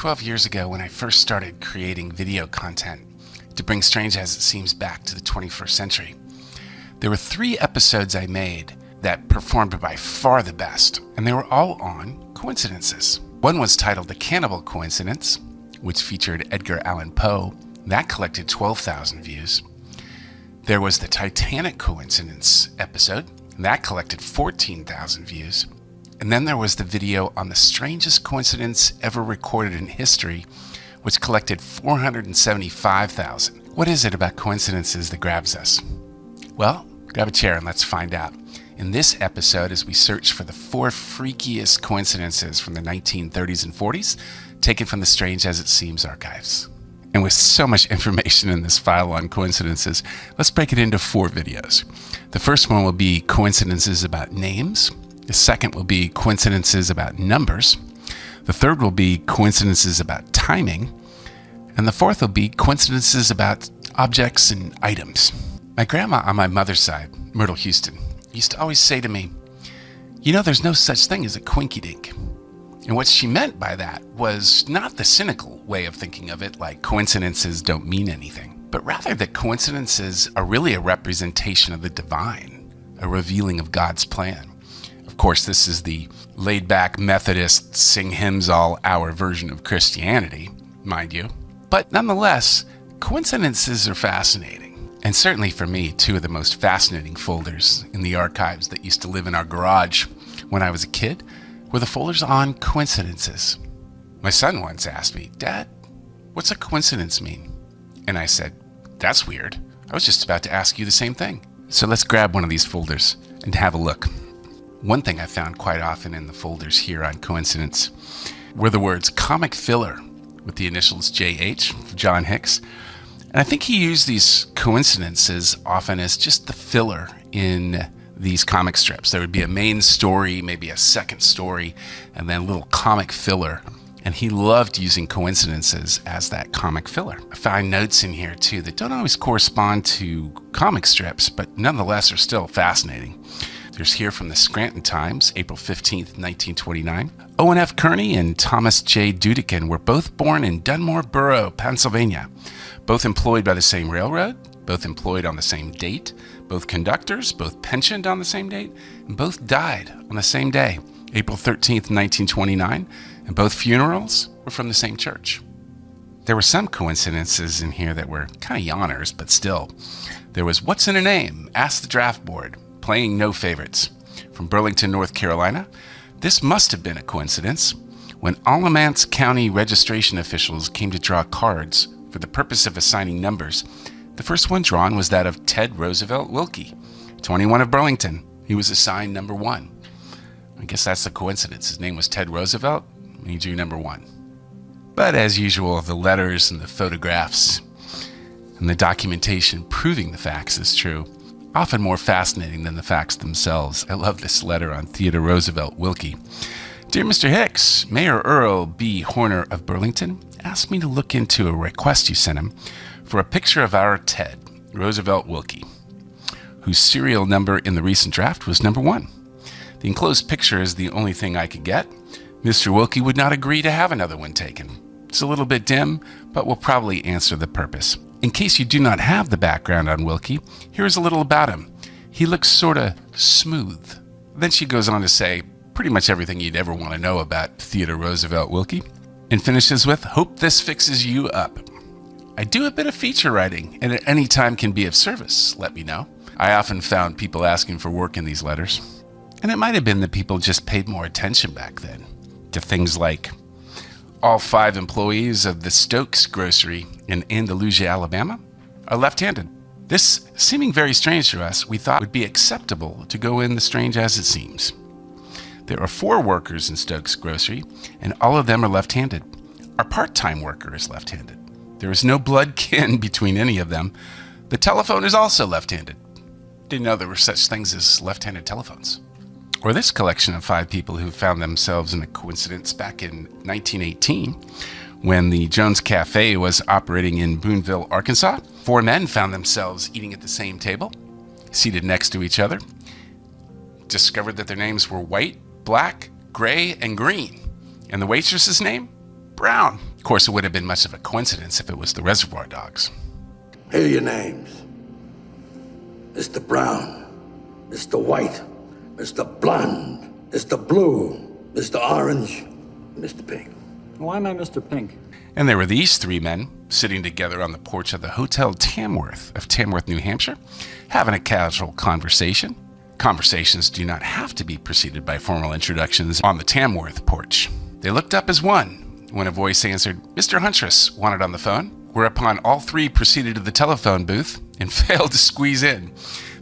12 years ago when I first started creating video content to bring Strange as It Seems back to the 21st century. There were 3 episodes I made that performed by far the best, and they were all on coincidences. One was titled The Cannibal Coincidence, which featured Edgar Allan Poe. That collected 12,000 views. There was the Titanic Coincidence episode, and that collected 14,000 views. And then there was the video on the strangest coincidence ever recorded in history, which collected 475,000. What is it about coincidences that grabs us? Well, grab a chair and let's find out. In this episode, as we search for the 4 freakiest coincidences from the 1930s and 40s, taken from the Strange as It Seems archives. And with so much information in this file on coincidences, let's break it into 4 videos. The first one will be coincidences about names. The second will be coincidences about numbers. The third will be coincidences about timing. And the fourth will be coincidences about objects and items. My grandma on my mother's side, Myrtle Houston, used to always say to me, "You know, there's no such thing as a quinky-dink." And what she meant by that was not the cynical way of thinking of it, like coincidences don't mean anything, but rather that coincidences are really a representation of the divine, a revealing of God's plan. Of course, this is the laid-back Methodist sing hymns all hour version of Christianity, mind you. But nonetheless, coincidences are fascinating. And certainly for me, 2 of the most fascinating folders in the archives that used to live in our garage when I was a kid were the folders on coincidences. My son once asked me, "Dad, what's a coincidence mean?" And I said, "That's weird. I was just about to ask you the same thing." So let's grab one of these folders and have a look. One thing I found quite often in the folders here on coincidence were the words comic filler with the initials JH, John Hix. And I think he used these coincidences often as just the filler in these comic strips. There would be a main story, maybe a second story, and then a little comic filler. And he loved using coincidences as that comic filler. I find notes in here too that don't always correspond to comic strips, but nonetheless are still fascinating. There's here from the Scranton Times, April 15th, 1929. Owen F. Kearney and Thomas J. Dudekin were both born in Dunmore Borough, Pennsylvania. Both employed by the same railroad, both employed on the same date, both conductors, both pensioned on the same date, and both died on the same day, April 13th, 1929, and both funerals were from the same church. There were some coincidences in here that were kind of yawners, but still. There was What's in a Name? Ask the Draft Board. Playing No Favorites. From Burlington, North Carolina, this must have been a coincidence. When Alamance County registration officials came to draw cards for the purpose of assigning numbers, the first one drawn was that of Ted Roosevelt Wilkie, 21 of Burlington. He was assigned number 1. I guess that's the coincidence. His name was Ted Roosevelt, and he drew number 1. But as usual, the letters and the photographs and the documentation proving the facts is true, often more fascinating than the facts themselves. I love this letter on Theodore Roosevelt Wilkie. "Dear Mr. Hicks, Mayor Earl B. Horner of Burlington asked me to look into a request you sent him for a picture of our Ted, Roosevelt Wilkie, whose serial number in the recent draft was number 1. The enclosed picture is the only thing I could get. Mr. Wilkie would not agree to have another one taken. It's a little bit dim, but will probably answer the purpose. In case you do not have the background on Wilkie, here is a little about him. He looks sorta smooth." Then she goes on to say pretty much everything you'd ever want to know about Theodore Roosevelt Wilkie, and finishes with, "Hope this fixes you up. I do a bit of feature writing, and at any time can be of service. Let me know." I often found people asking for work in these letters, and it might have been that people just paid more attention back then to things like, all 5 employees of the Stokes Grocery in Andalusia, Alabama, are left-handed. This, seeming very strange to us, we thought would be acceptable to go in the Strange as It Seems. There are 4 workers in Stokes Grocery, and all of them are left-handed. Our part-time worker is left-handed. There is no blood kin between any of them. The telephone is also left-handed. Didn't know there were such things as left-handed telephones. Or this collection of 5 people who found themselves in a coincidence back in 1918 when the Jones Cafe was operating in Boonville, Arkansas. 4 men found themselves eating at the same table, seated next to each other. Discovered that their names were White, Black, Gray, and Green. And the waitress's name? Brown. Of course, it would have been much of a coincidence if it was the Reservoir Dogs. Here are your names. Mr. Brown, Mr. White, Mr. Blonde, Mr. Blue, Mr. Orange, Mr. Pink. Why am I Mr. Pink? And there were these three men sitting together on the porch of the Hotel Tamworth of Tamworth, New Hampshire, having a casual conversation. Conversations do not have to be preceded by formal introductions on the Tamworth porch. They looked up as one when a voice answered, "Mr. Huntress wanted on the phone," whereupon all three proceeded to the telephone booth and failed to squeeze in.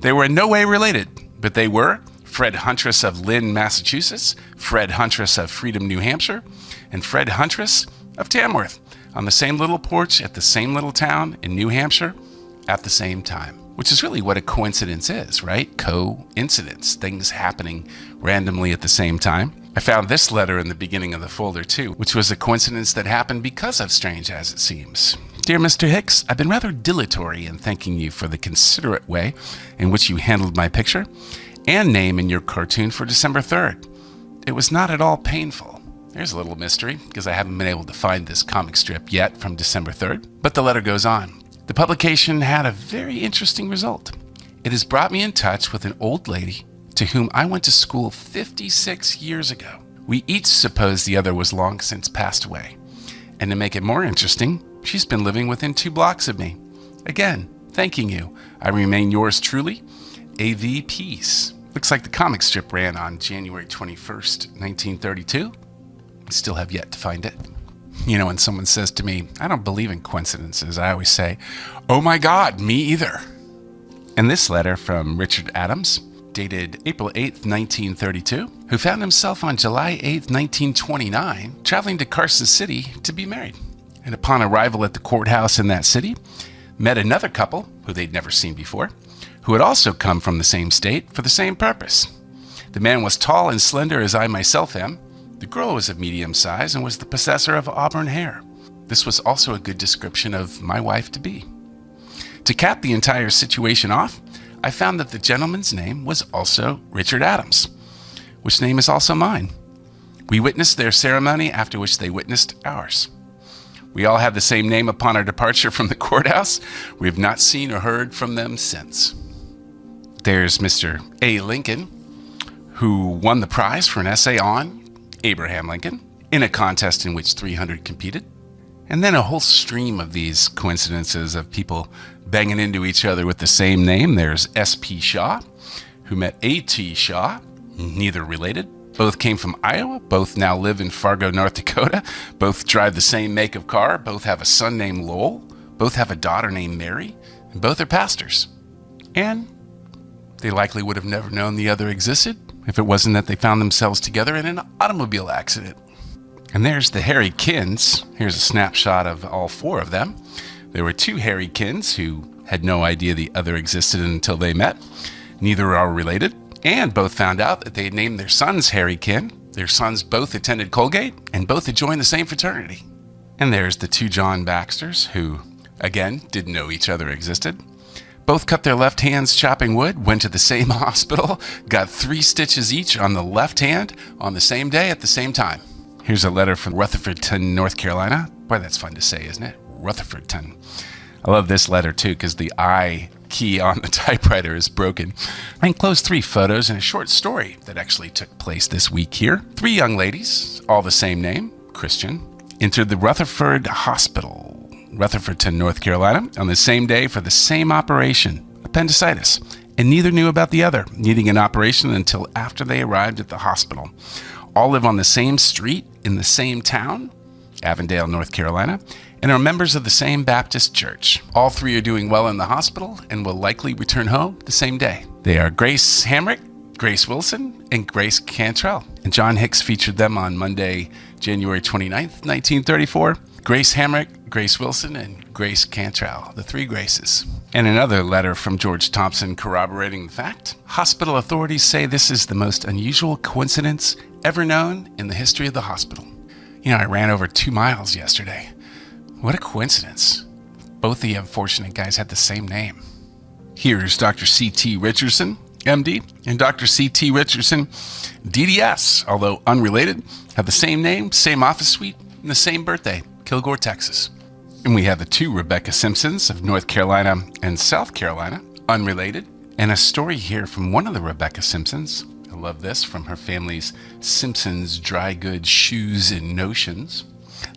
They were in no way related, but they were Fred Huntress of Lynn, Massachusetts, Fred Huntress of Freedom, New Hampshire, and Fred Huntress of Tamworth, on the same little porch at the same little town in New Hampshire at the same time. Which is really what a coincidence is, right? Coincidence, things happening randomly at the same time. I found this letter in the beginning of the folder too, which was a coincidence that happened because of Strange As It Seems. Dear Mr. Hix, I've been rather dilatory in thanking you for the considerate way in which you handled my picture and name in your cartoon for December 3rd. It was not at all painful. There's a little mystery, because I haven't been able to find this comic strip yet from December 3rd. But the letter goes on. The publication had a very interesting result. It has brought me in touch with an old lady to whom I went to school 56 years ago. We each supposed the other was long since passed away. And to make it more interesting, she's been living within 2 blocks of me. Again, thanking you. I remain yours truly, A.V. Peace. Looks like the comic strip ran on January 21st, 1932. I still have yet to find it. You know, when someone says to me, I don't believe in coincidences, I always say, oh my God, me either. And this letter from Richard Adams, dated April 8th, 1932, who found himself on July 8th, 1929, traveling to Carson City to be married. And upon arrival at the courthouse in that city, met another couple who they'd never seen before, who had also come from the same state for the same purpose. The man was tall and slender as I myself am. The girl was of medium size and was the possessor of auburn hair. This was also a good description of my wife-to-be. To cap the entire situation off, I found that the gentleman's name was also Richard Adams, which name is also mine. We witnessed their ceremony, after which they witnessed ours. We all have the same name upon our departure from the courthouse. We have not seen or heard from them since. There's Mr. A. Lincoln, who won the prize for an essay on Abraham Lincoln in a contest in which 300 competed. And then a whole stream of these coincidences of people banging into each other with the same name. There's S.P. Shaw, who met A.T. Shaw, neither related. Both came from Iowa. Both now live in Fargo, North Dakota. Both drive the same make of car. Both have a son named Lowell. Both have a daughter named Mary. And both are pastors. And they likely would have never known the other existed if it wasn't that they found themselves together in an automobile accident. And there's the Harry Kins. Here's a snapshot of all 4 of them. There were 2 Harry Kins who had no idea the other existed until they met. Neither are related, and both found out that they had named their sons Harry Kin. Their sons both attended Colgate, and both had joined the same fraternity. And there's the 2 John Baxters, who, again, didn't know each other existed. Both cut their left hands chopping wood, went to the same hospital, got 3 stitches each on the left hand on the same day at the same time. Here's a letter from Rutherfordton, North Carolina. Boy, that's fun to say, isn't it? Rutherfordton. I love this letter, too, because the I key on the typewriter is broken. I enclosed 3 photos and a short story that actually took place this week here. 3 young ladies, all the same name, Christian, entered the Rutherford Hospital, Rutherfordton, North Carolina, on the same day for the same operation, appendicitis, and neither knew about the other, needing an operation until after they arrived at the hospital. All live on the same street in the same town, Avondale, North Carolina, and are members of the same Baptist church. All 3 are doing well in the hospital and will likely return home the same day. They are Grace Hamrick, Grace Wilson, and Grace Cantrell. And John Hix featured them on Monday, January 29th, 1934. Grace Hamrick, Grace Wilson, and Grace Cantrell, the 3 Graces. And another letter from George Thompson corroborating the fact. Hospital authorities say this is the most unusual coincidence ever known in the history of the hospital. You know, I ran over 2 miles yesterday. What a coincidence. Both the unfortunate guys had the same name. Here's Dr. C.T. Richardson, MD, and Dr. C.T. Richardson, DDS, although unrelated, have the same name, same office suite, and the same birthday. Kilgore, Texas. And we have the two Rebecca Simpsons of North Carolina and South Carolina, unrelated. And a story here from one of the Rebecca Simpsons. I love this, from her family's Simpsons Dry Goods, Shoes, and Notions.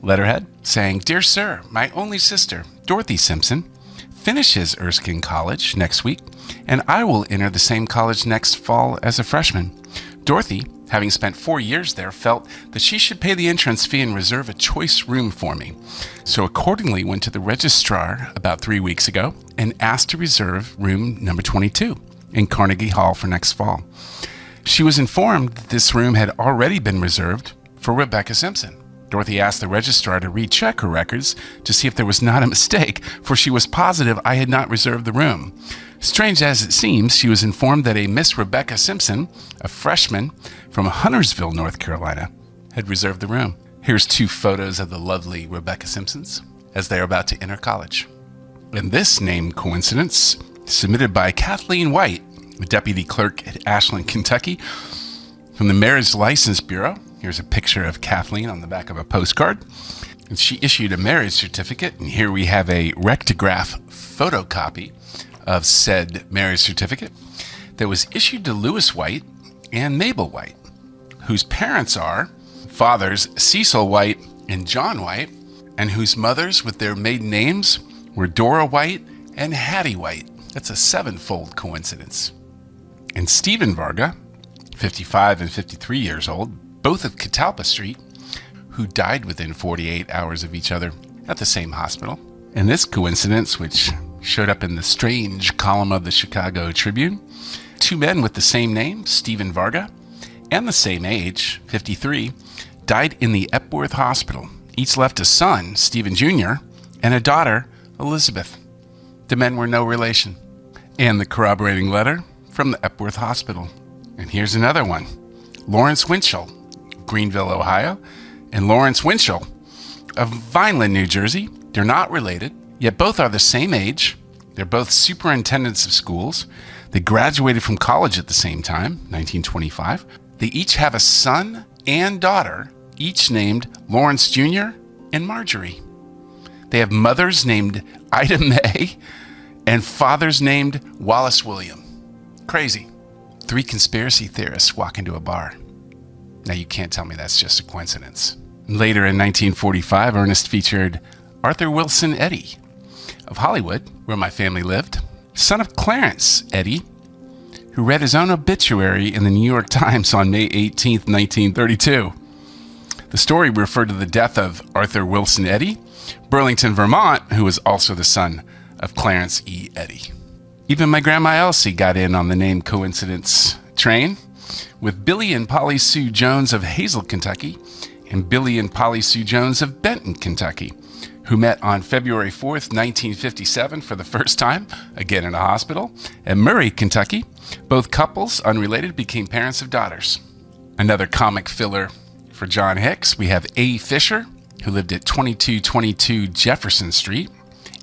Letterhead saying, "Dear Sir, my only sister, Dorothy Simpson, finishes Erskine College next week, and I will enter the same college next fall as a freshman. Dorothy, having spent 4 years there, felt that she should pay the entrance fee and reserve a choice room for me. So accordingly went to the registrar about 3 weeks ago and asked to reserve room number 22 in Carnegie Hall for next fall. She was informed that this room had already been reserved for Rebecca Simpson. Dorothy asked the registrar to recheck her records to see if there was not a mistake, for she was positive I had not reserved the room. Strange as it seems, she was informed that a Miss Rebecca Simpson, a freshman from Huntersville, North Carolina, had reserved the room." Here's 2 photos of the lovely Rebecca Simpsons as they are about to enter college. And this name coincidence, submitted by Kathleen White, the deputy clerk at Ashland, Kentucky, from the Marriage License Bureau. Here's a picture of Kathleen on the back of a postcard. And she issued a marriage certificate. And here we have a rectograph photocopy of said marriage certificate that was issued to Lewis White and Mabel White, whose parents are fathers Cecil White and John White, and whose mothers with their maiden names were Dora White and Hattie White. That's a 7-fold coincidence. And Stephen Varga, 55 and 53 years old, both of Catalpa Street, who died within 48 hours of each other at the same hospital. And this coincidence, which showed up in the strange column of the Chicago Tribune, 2 men with the same name, Stephen Varga, and the same age, 53, died in the Epworth Hospital. Each left a son, Stephen Jr., and a daughter, Elizabeth. The men were no relation. And the corroborating letter from the Epworth Hospital. And here's another one. Lawrence Winchell, Greenville, Ohio, and Lawrence Winchell of Vineland, New Jersey. They're not related, yet both are the same age. They're both superintendents of schools. They graduated from college at the same time, 1925. They each have a son and daughter, each named Lawrence Jr. and Marjorie. They have mothers named Ida May and fathers named Wallace William. Crazy. 3 conspiracy theorists walk into a bar. Now you can't tell me that's just a coincidence. Later in 1945, Ernest featured Arthur Wilson Eddy of Hollywood, where my family lived, son of Clarence Eddy, who read his own obituary in the New York Times on May 18, 1932. The story referred to the death of Arthur Wilson Eddy, Burlington, Vermont, who was also the son of Clarence E. Eddy. Even my grandma Elsie got in on the name coincidence train, with Billy and Polly Sue Jones of Hazel, Kentucky, and Billy and Polly Sue Jones of Benton, Kentucky, who met on February 4th, 1957 for the first time, again in a hospital, at Murray, Kentucky. Both couples, unrelated, became parents of daughters. Another comic filler for John Hix, we have A. Fisher, who lived at 2222 Jefferson Street,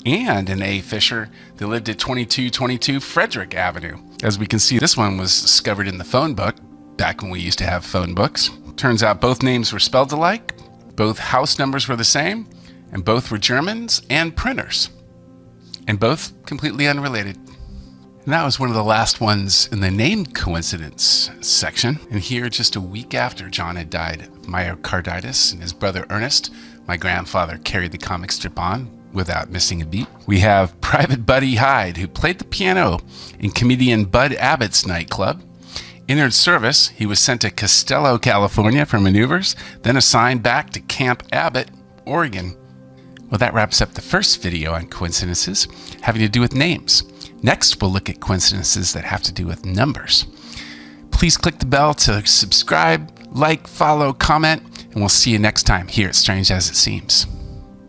and an A. Fisher that lived at 2222 Frederick Avenue. As we can see, this one was discovered in the phone book, back when we used to have phone books. Turns out both names were spelled alike, both house numbers were the same, and both were Germans and printers, and both completely unrelated. And that was one of the last ones in the named coincidence section. And here, just a week after John had died of myocarditis and his brother Ernest, my grandfather carried the comic strip on without missing a beat. We have Private Buddy Hyde, who played the piano in comedian Bud Abbott's nightclub. Entered service, he was sent to Costello, California for maneuvers, then assigned back to Camp Abbott, Oregon. Well, that wraps up the first video on coincidences having to do with names. Next, we'll look at coincidences that have to do with numbers. Please click the bell to subscribe, like, follow, comment, and we'll see you next time here at Strange As It Seems.